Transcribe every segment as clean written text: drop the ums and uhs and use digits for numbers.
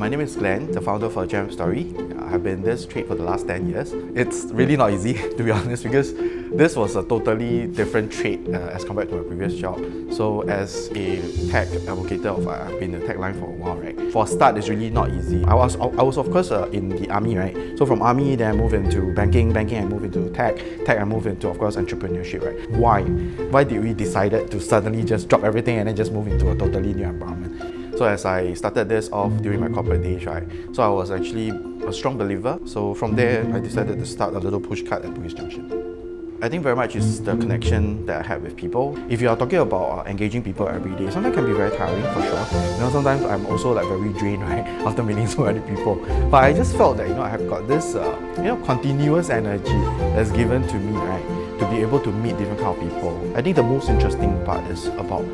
My name is Glenn, the founder for Gem Story. I've been in this trade for the last 10 years. It's really not easy, to be honest, because this was a totally different trade as compared to my previous job. So as a tech advocate, I've been in the tech line for a while, right? For a start, it's really not easy. I was of course in the army, right? So from army, then I moved into banking, I moved into tech, I moved into, of course, entrepreneurship, right? Why? Why did we decided to suddenly just drop everything and then just move into a totally new environment? So as I started this off during my corporate days, right? So I was actually a strong believer. So from there, I decided to start a little push cart at Bugis Junction. I think very much is the connection that I have with people. If you are talking about engaging people every day, sometimes can be very tiring for sure. You know, sometimes I'm also like very drained, right, after meeting so many people. But I just felt that I have got this continuous energy that's given to me, right, to be able to meet different kind of people. I think the most interesting part is about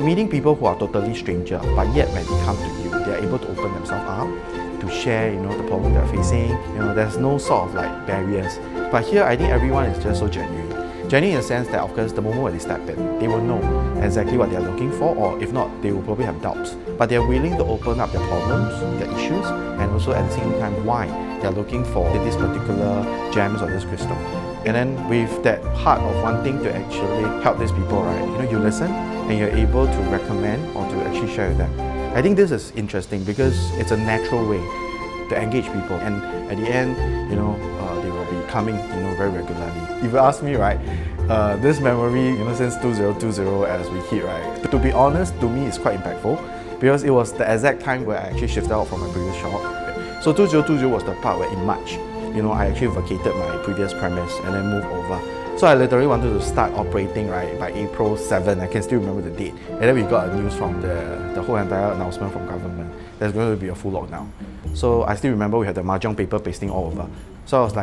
meeting people who are totally stranger, but yet when they come to you, they are able to open themselves up to share the problem they're facing. There's no sort of like barriers. But here I think everyone is just so genuine. Genuine in the sense that, of course, the moment when they step in, they will know exactly what they're looking for, or if not, they will probably have doubts. But they're willing to open up their problems, their issues, and also at the same time why they're looking for this particular gems or this crystal. And then with that heart of wanting to actually help these people, right, you listen and you're able to recommend or to actually share with them. I think this is interesting because it's a natural way to engage people, and at the end, they will be coming, very regularly. If you ask me, right, this memory, since 2020 as we hit, right, to be honest, to me, it's quite impactful because it was the exact time where I actually shifted out from my previous shop. So 2020 was the part where in March, I actually vacated my previous premise and then moved over. So I literally wanted to start operating, right, by April 7. I can still remember the date. And then we got a news from the whole entire announcement from government. There's going to be a full lockdown. So I still remember we had the mahjong paper pasting all over. So I was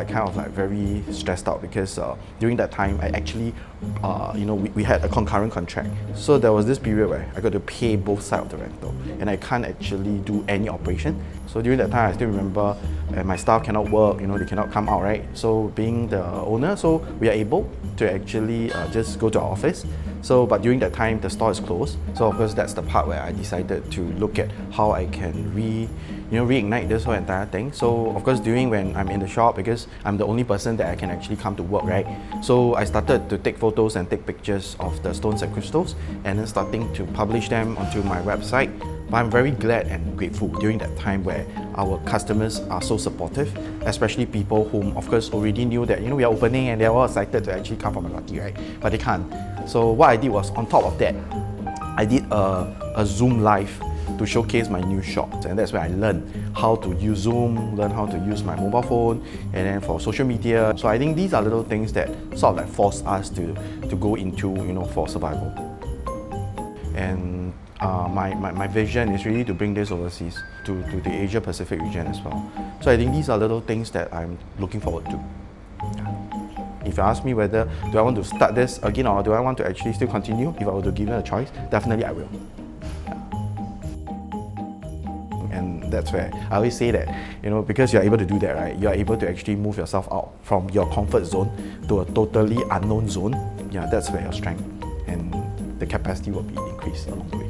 very stressed out because during that time I actually, we had a concurrent contract. So there was this period where I got to pay both sides of the rental and I can't actually do any operation. So during that time I still remember my staff cannot work, they cannot come out, right? So being the owner, so we are able to actually just go to our office. So, but during that time, the store is closed. So of course, that's the part where I decided to look at how I can reignite this whole entire thing. So of course, when I'm in the shop, because I'm the only person that I can actually come to work, right? So I started to take photos and take pictures of the stones and crystals, and then starting to publish them onto my website. But I'm very glad and grateful during that time where our customers are so supportive, especially people whom, of course, already knew that we are opening and they're all excited to actually come for my party, right? But they can't. So what I did was, on top of that, I did a Zoom live to showcase my new shop, and that's where I learned how to use Zoom, learn how to use my mobile phone, and then for social media. So I think these are little things that sort of like force us to go into for survival. And my vision is really to bring this overseas to the Asia Pacific region as well. So I think these are little things that I'm looking forward to. If you ask me whether do I want to start this again or do I want to actually still continue, if I were to give it a choice, definitely I will. And that's where I always say that, because you're able to do that, right, you're able to actually move yourself out from your comfort zone to a totally unknown zone. Yeah, that's where your strength and the capacity will be increased along the way.